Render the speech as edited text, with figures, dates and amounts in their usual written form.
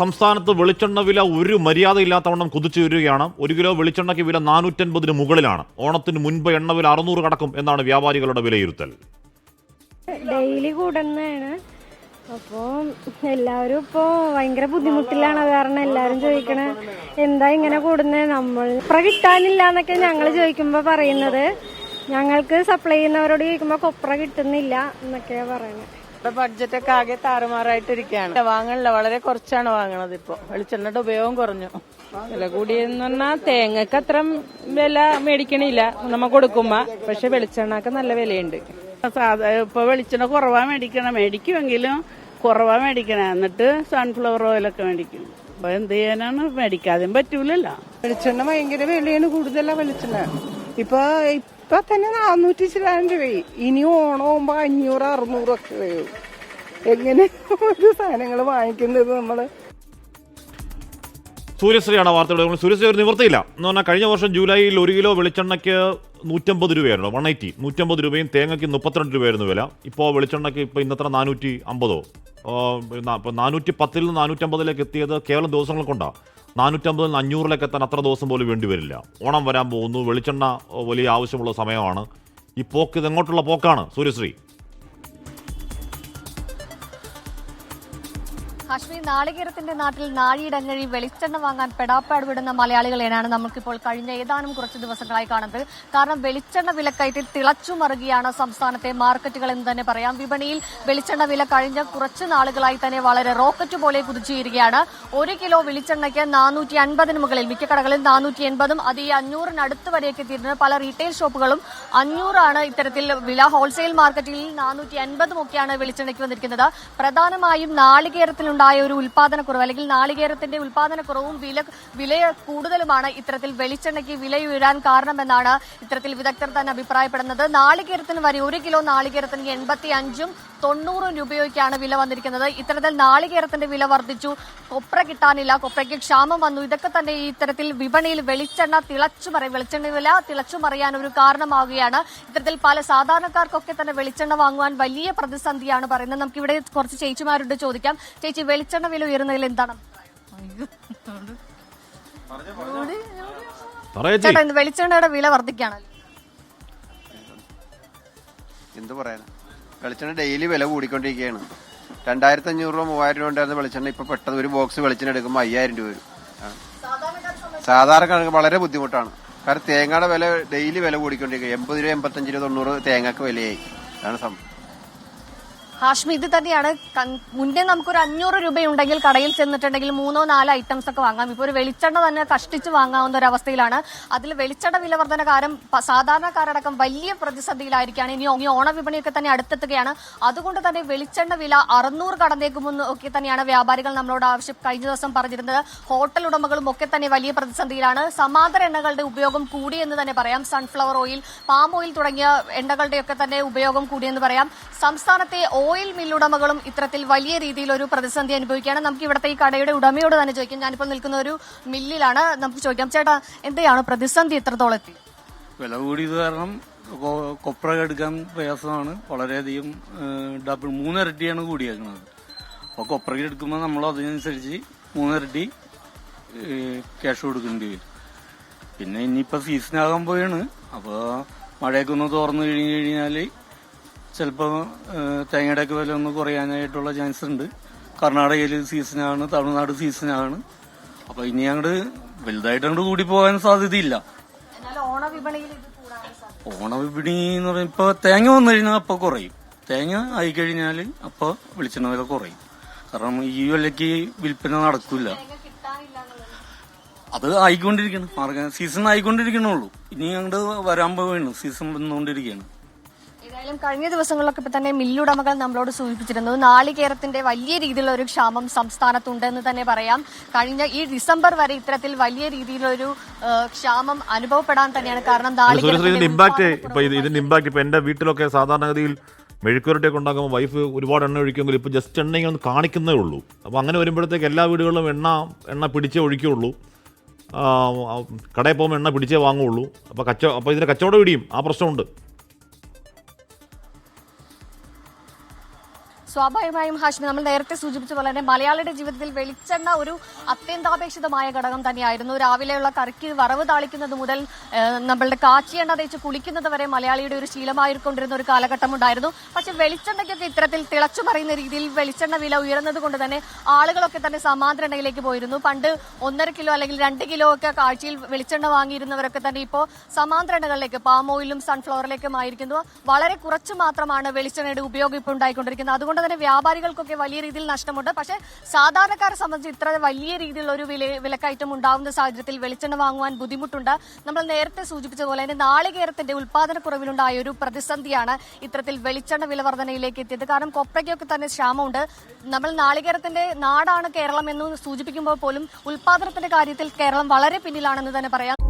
സംസ്ഥാനത്ത് വെളിച്ചെണ്ണ വില ഒരു മര്യാദയില്ലാത്തവണ്ണം കുതിച്ചുയരുകയാണ്. 1 കിലോ വെളിച്ചെണ്ണയ്ക്ക് വില 450 മുകളിലാണ്. ഓണത്തിന് മുൻപ് എണ്ണ വില 600 കടക്കും എന്നാണ് വ്യാപാരികളുടെ വിലയിരുത്തൽ. ഡെയിലി കൂടുന്നതാണ്. അപ്പോൾ എല്ലാവരും ഇപ്പോൾ ഭയങ്കര ബുദ്ധിമുട്ടിലാണ്. കാരണം എല്ലാവരും ചോദിക്കണേ എന്താ ഇങ്ങനെ കൂടുന്നത്, നമ്മൾ കൊപ്ര കിട്ടാനില്ല എന്നൊക്കെ ഞങ്ങൾ ചോദിക്കുമ്പോൾ പറയുന്നത്. ഞങ്ങൾക്ക് സപ്ലൈ ചെയ്യുന്നവരോട് ചോദിക്കുമ്പോൾ കൊപ്ര കിട്ടുന്നില്ല എന്നൊക്കെയാണ് പറയുന്നത്. ബഡ്ജറ്റൊക്കെ ആകെ താറുമാറായിട്ടിരിക്കുകയാണ്. വാങ്ങണില്ല, വളരെ കുറച്ചാണ് വാങ്ങണത്. ഇപ്പോൾ വെളിച്ചെണ്ണയുടെ ഉപയോഗം കുറഞ്ഞു. വില കൂടിയെന്ന് പറഞ്ഞാൽ തേങ്ങക്ക് അത്ര വില മേടിക്കണില്ല നമ്മ കൊടുക്കുമ്പോ, പക്ഷെ വെളിച്ചെണ്ണക്ക് നല്ല വിലയുണ്ട്. ഇപ്പൊ വെളിച്ചെണ്ണ കുറവാ മേടിക്കുമെങ്കിലും കുറവാ മേടിക്കണേ. എന്നിട്ട് സൺഫ്ലവർ ഓയിലൊക്കെ മേടിക്കും. അപ്പൊ എന്ത് ചെയ്യാനാണ്, മേടിക്കാതെയും പറ്റൂലല്ലോ. വെളിച്ചെണ്ണ ഭയങ്കര വിലയാണ്, കൂടുതലാ വെളിച്ചെണ്ണ. ഇപ്പൊ തന്നെ 400 ചില്ലാനം രൂപയായി. ഇനി ഓണമാകുമ്പോ 500-600 ഒക്കെ വരും. എങ്ങനെ ഒരു സാധനങ്ങൾ വാങ്ങിക്കുന്നത് നമ്മള്? സൂര്യശ്രീയാണ് വാർത്തയുടെ. സൂര്യശ്രീ ഒരു നിവൃത്തിയില്ല എന്ന് പറഞ്ഞാൽ കഴിഞ്ഞ വർഷം ജൂലൈയിൽ 1 കിലോ വെളിച്ചെണ്ണയ്ക്ക് 150 രൂപയായിരുന്നു, 150 രൂപയും തേങ്ങയ്ക്ക് 32 രൂപയായിരുന്നു വില. ഇപ്പോൾ വെളിച്ചെണ്ണയ്ക്ക് ഇപ്പോൾ ഇന്നത്ര 450. ഇപ്പോൾ 410 നിന്ന് 450 എത്തിയത് കേവലം ദിവസങ്ങൾ കൊണ്ടാണ്. 450 നിന്ന് 500 എത്താൻ അത്ര ദിവസം പോലും വേണ്ടി വരില്ല. ഓണം വരാൻ പോകുന്നു, വെളിച്ചെണ്ണ വലിയ ആവശ്യമുള്ള സമയമാണ്. ഈ പോക്ക് ഇതെങ്ങോട്ടുള്ള പോക്കാണ് സൂര്യശ്രീ? കാശ്മീർ നാളികേരത്തിന്റെ നാട്ടിൽ നാഴിയിടങ്ങഴി വെളിച്ചെണ്ണ വാങ്ങാൻ പെടാപ്പാടുപെടുന്ന മലയാളികളെയാണ് നമുക്കിപ്പോൾ കഴിഞ്ഞ ഏതാനും കുറച്ച് ദിവസങ്ങളായി കാണുന്നത്. കാരണം വെളിച്ചെണ്ണ വിലക്കയറ്റിൽ തിളച്ചുമറുകയാണ് സംസ്ഥാനത്തെ മാർക്കറ്റുകൾ എന്ന് തന്നെ പറയാം. വിപണിയിൽ വെളിച്ചെണ്ണ വില കഴിഞ്ഞ കുറച്ച് നാളുകളായി തന്നെ വളരെ റോക്കറ്റ് പോലെ കുതിച്ചുയരുകയാണ്. 1 കിലോ വെളിച്ചെണ്ണയ്ക്ക് 450 മുകളിൽ, മിക്ക കടകളിൽ 480, അത് ഈ 500-അടുത്ത് വരെയൊക്കെ എത്തിയിരുന്നു. പല റീറ്റെയിൽ ഷോപ്പുകളും 500 ഇത്തരത്തിൽ വില. ഹോൾസെയിൽ മാർക്കറ്റിൽ 450 ഒക്കെയാണ് വെളിച്ചെണ്ണയ്ക്ക് വന്നിരിക്കുന്നത്. പ്രധാനമായും നാളികേരത്തിലുണ്ടായ ഒരു ഉൽപാദനക്കുറവ്, അല്ലെങ്കിൽ നാളികേരത്തിന്റെ ഉൽപാദനക്കുറവും വില കൂടുതലുമാണ് ഇത്തരത്തിൽ വെളിച്ചെണ്ണയ്ക്ക് വിലയുയരാൻ കാരണമെന്നാണ് ഇത്തരത്തിൽ വിദഗ്ധർ തന്നെ അഭിപ്രായപ്പെടുന്നത്. നാളികേരത്തിന് വരെ 1 കിലോ നാളികേരത്തിന് 85-90 രൂപയൊക്കെയാണ് വില വന്നിരിക്കുന്നത്. ഇത്തരത്തിൽ നാളികേരത്തിന്റെ വില വർദ്ധിച്ചു, കൊപ്ര കിട്ടാനില്ല, കൊപ്രയ്ക്ക് ക്ഷാമം വന്നു. ഇതൊക്കെ തന്നെ ഈ ഇത്തരത്തിൽ വിപണിയിൽ വെളിച്ചെണ്ണ വില തിളച്ചുമറിയാൻ ഒരു കാരണമാവുകയാണ്. ഇത്തരത്തിൽ പല സാധാരണക്കാർക്കൊക്കെ തന്നെ വെളിച്ചെണ്ണ വാങ്ങുവാൻ വലിയ പ്രതിസന്ധിയാണ് പറയുന്നത്. നമുക്കിവിടെ കുറച്ച് ചേച്ചിമാരോട് ചോദിക്കാം. ചേച്ചി, വെളിച്ചെണ്ണ വില ഉയർന്നതിൽ എന്താണ് ചേട്ടാ? വെളിച്ചെണ്ണയുടെ വില വർദ്ധിക്കുകയാണല്ലോ. എന്ത് പറയാനാ, വെളിച്ചെണ്ണ ഡെയിലി വില കൂടിക്കൊണ്ടിരിക്കുകയാണ്. 2500 രൂപ 3000 രൂപ ഉണ്ടായിരുന്ന വെളിച്ചെണ്ണ ഇപ്പൊ പെട്ടെന്ന് ഒരു ബോക്സ് വെളിച്ചെണ്ണ എടുക്കുമ്പോൾ 5000 രൂപ വരും. സാധാരണക്കാർക്ക് വളരെ ബുദ്ധിമുട്ടാണ്. കാരണം തേങ്ങയുടെ വില ഡെയിലി വില കൂടിക്കൊണ്ടിരിക്കുക. 80 രൂപ 85 രൂപ 90 തേങ്ങക്ക് വിലയായി. അതാണ് സംഭവം. ഹാഷ്മി, ഇത് തന്നെയാണ്. മുന്നേ നമുക്കൊരു 500 രൂപയുണ്ടെങ്കിൽ കടയിൽ ചെന്നിട്ടുണ്ടെങ്കിൽ 3-4 ഐറ്റംസ് ഒക്കെ വാങ്ങാം. ഇപ്പോൾ ഒരു വെളിച്ചെണ്ണ തന്നെ കഷ്ടിച്ച് വാങ്ങാവുന്ന ഒരു അവസ്ഥയിലാണ്. അതിൽ വെളിച്ചെണ്ണ വില വർധന കാരണം സാധാരണക്കാരടക്കം വലിയ പ്രതിസന്ധിയിലായിരിക്കുകയാണ്. ഇനി ഓണവിപണിയൊക്കെ തന്നെ അടുത്തെത്തുകയാണ്. അതുകൊണ്ട് തന്നെ വെളിച്ചെണ്ണ വില 600 കടന്നേക്കുമെന്ന് ഒക്കെ തന്നെയാണ് വ്യാപാരികൾ നമ്മളോട് കഴിഞ്ഞ ദിവസം പറഞ്ഞിരുന്നത്. ഹോട്ടൽ ഉടമകളും ഒക്കെ തന്നെ വലിയ പ്രതിസന്ധിയിലാണ്. സമാന്തര എണ്ണകളുടെ ഉപയോഗം കൂടിയെന്ന് തന്നെ പറയാം. സൺഫ്ലവർ ഓയിൽ, പാം ഓയിൽ തുടങ്ങിയ എണ്ണകളുടെയൊക്കെ തന്നെ ഉപയോഗം കൂടിയെന്ന് പറയാം. സംസ്ഥാനത്തെ ഓയിൽ മില്ലുടമകളും ഇത്തരത്തിൽ വലിയ രീതിയിൽ ഒരു പ്രതിസന്ധി അനുഭവിക്കുകയാണ്. നമുക്ക് ഇവിടുത്തെ ഈ കടയുടെ ഉടമയോട് തന്നെ ചോദിക്കാം. ഞാനിപ്പോൾ നിൽക്കുന്ന ഒരു മില്ലിലാണ്. നമുക്ക് ചോദിക്കാം, ചേട്ടാ, എന്തെയാണ് പ്രതിസന്ധി എത്രത്തോളം എത്തി? വില കൂടിയത് കാരണം കൊപ്ര എടുക്കാൻ പ്രയാസമാണ്. വളരെയധികം 3 ഇരട്ടിയാണ് കൂടിയേക്കുന്നത്. അപ്പോൾ കൊപ്ര എടുക്കുമ്പോൾ നമ്മൾ അതിനനുസരിച്ച് 3 ഇരട്ടി ക്യാഷ് കൊടുക്കേണ്ടി വരും. പിന്നെ ഇനിയിപ്പോൾ സീസണാകാൻ പോയാണ്. അപ്പോൾ മഴയൊക്കെ ഒന്ന് തുറന്നു കഴിഞ്ഞാൽ ചിലപ്പോൾ തേങ്ങയുടെയൊക്കെ വില ഒന്ന് കുറയാനായിട്ടുള്ള ചാൻസ് ഉണ്ട്. കർണാടകയിൽ സീസണാണ്, തമിഴ്നാട് സീസണാണ്. അപ്പോൾ ഇനി അങ്ങോട്ട് വലുതായിട്ട് അങ്ങോട്ട് കൂടി പോകാൻ സാധ്യതയില്ല. ഓണവിപണി എന്ന് പറയുമ്പോൾ ഇപ്പോൾ തേങ്ങ വന്നു കഴിഞ്ഞാൽ അപ്പോൾ കുറയും. തേങ്ങ ആയിക്കഴിഞ്ഞാൽ അപ്പോൾ വെളിച്ചെണ്ണ വില കുറയും. കാരണം ഈ വിലയ്ക്ക് വിൽപ്പന നടക്കില്ല. അത് ആയിക്കൊണ്ടിരിക്കണം, സീസൺ ആയിക്കൊണ്ടിരിക്കണുള്ളൂ. ഇനി അങ്ങോട്ട് വരാൻ പോവുകയാണ്, സീസൺ വന്നുകൊണ്ടിരിക്കുകയാണ്. ഏതായാലും കഴിഞ്ഞ ദിവസങ്ങളിലൊക്കെ ഇപ്പൊ തന്നെ മില്ലുടമകൾ നമ്മളോട് സൂചിപ്പിച്ചിരുന്നു, നാളികേരത്തിന്റെ വലിയ രീതിയിലുള്ള ഒരു ക്ഷാമം സംസ്ഥാനത്തുണ്ടെന്ന് തന്നെ പറയാം. കഴിഞ്ഞ ഈ ഡിസംബർ വരെ ഇത്തരത്തിൽ വലിയ രീതിയിലൊരു ക്ഷാമം അനുഭവപ്പെടാൻ തന്നെയാണ് കാരണം. ഇതിന്റെ ഇമ്പാക്ട് ഇപ്പൊ എന്റെ വീട്ടിലൊക്കെ സാധാരണഗതിയിൽ മെഴുക്കുരട്ടിയൊക്കെ ഉണ്ടാക്കുമ്പോൾ വൈഫ് ഒരുപാട് എണ്ണ ഒഴിക്കുമെങ്കിൽ ഇപ്പോൾ ജസ്റ്റ് എണ്ണ ഒന്ന് കാണിക്കുന്നേ ഉള്ളൂ. അപ്പോൾ അങ്ങനെ വരുമ്പോഴത്തേക്ക് എല്ലാ വീടുകളിലും എണ്ണ പിടിച്ചേ ഒഴിക്കുകയുള്ളൂ. കടയിൽ പോകുമ്പോൾ എണ്ണ പിടിച്ചേ വാങ്ങുള്ളൂ. അപ്പോൾ ഇതിന്റെ കച്ചവടം ഇടിയും. ആ പ്രശ്നമുണ്ട്. സ്വാഭാവികമായും ഹാഷ്മി, നമ്മൾ നേരത്തെ സൂചിപ്പിച്ച പോലെ തന്നെ മലയാളിയുടെ ജീവിതത്തിൽ വെളിച്ചെണ്ണ ഒരു അത്യന്താപേക്ഷിതമായ ഘടകം തന്നെയായിരുന്നു. രാവിലെയുള്ള കറിക്ക് വറവ് താളിക്കുന്നത് മുതൽ നമ്മളുടെ കാച്ചി എണ്ണ തേച്ച് കുളിക്കുന്നത് വരെ മലയാളിയുടെ ഒരു ശീലമായിക്കൊണ്ടിരുന്ന ഒരു കാലഘട്ടം ഉണ്ടായിരുന്നു. പക്ഷെ വെളിച്ചെണ്ണയ്ക്കൊക്കെ ഇത്തരത്തിൽ തിളച്ചു പറയുന്ന രീതിയിൽ വെളിച്ചെണ്ണ വില ഉയർന്നത് കൊണ്ട് തന്നെ ആളുകളൊക്കെ തന്നെ സമാന്തര എണ്ണയിലേക്ക് പോയിരുന്നു. പണ്ട് 1.5 കിലോ അല്ലെങ്കിൽ 2 കിലോ ഒക്കെ ആഴ്ചയിൽ വെളിച്ചെണ്ണ വാങ്ങിയിരുന്നവരൊക്കെ തന്നെ ഇപ്പോൾ സമാന്തര എണ്ണകളിലേക്ക്, പാം ഓയിലും സൺഫ്ലവറിലേക്കും ആയിരിക്കുന്നു. വളരെ കുറച്ച് മാത്രമാണ് വെളിച്ചെണ്ണയുടെ ഉപയോഗം ഇപ്പോൾ ഉണ്ടായിക്കൊണ്ടിരിക്കുന്നത്. അതുകൊണ്ട് തന്നെ വ്യാപാരികൾക്കൊക്കെ വലിയ രീതിയിൽ നഷ്ടമുണ്ട്. പക്ഷേ സാധാരണക്കാരെ സംബന്ധിച്ച് ഇത്ര വലിയ രീതിയിലുള്ള ഒരു വിലക്കയറ്റം ഉണ്ടാകുന്ന സാഹചര്യത്തിൽ വെളിച്ചെണ്ണ വാങ്ങുവാൻ ബുദ്ധിമുട്ടുണ്ട്. നമ്മൾ നേരത്തെ സൂചിപ്പിച്ചതുപോലെ തന്നെ നാളികേരത്തിന്റെ ഉൽപാദനക്കുറവിലുണ്ടായ ഒരു പ്രതിസന്ധിയാണ് ഇത്തരത്തിൽ വെളിച്ചെണ്ണ വില വർധനയിലേക്ക് എത്തിയത്. കാരണം കൊപ്രയ്ക്കൊക്കെ തന്നെ ക്ഷാമമുണ്ട്. നമ്മൾ നാളികേരത്തിന്റെ നാടാണ് കേരളം എന്ന് സൂചിപ്പിക്കുമ്പോൾ പോലും ഉൽപാദനത്തിന്റെ കാര്യത്തിൽ കേരളം വളരെ പിന്നിലാണെന്ന് തന്നെ പറയാം.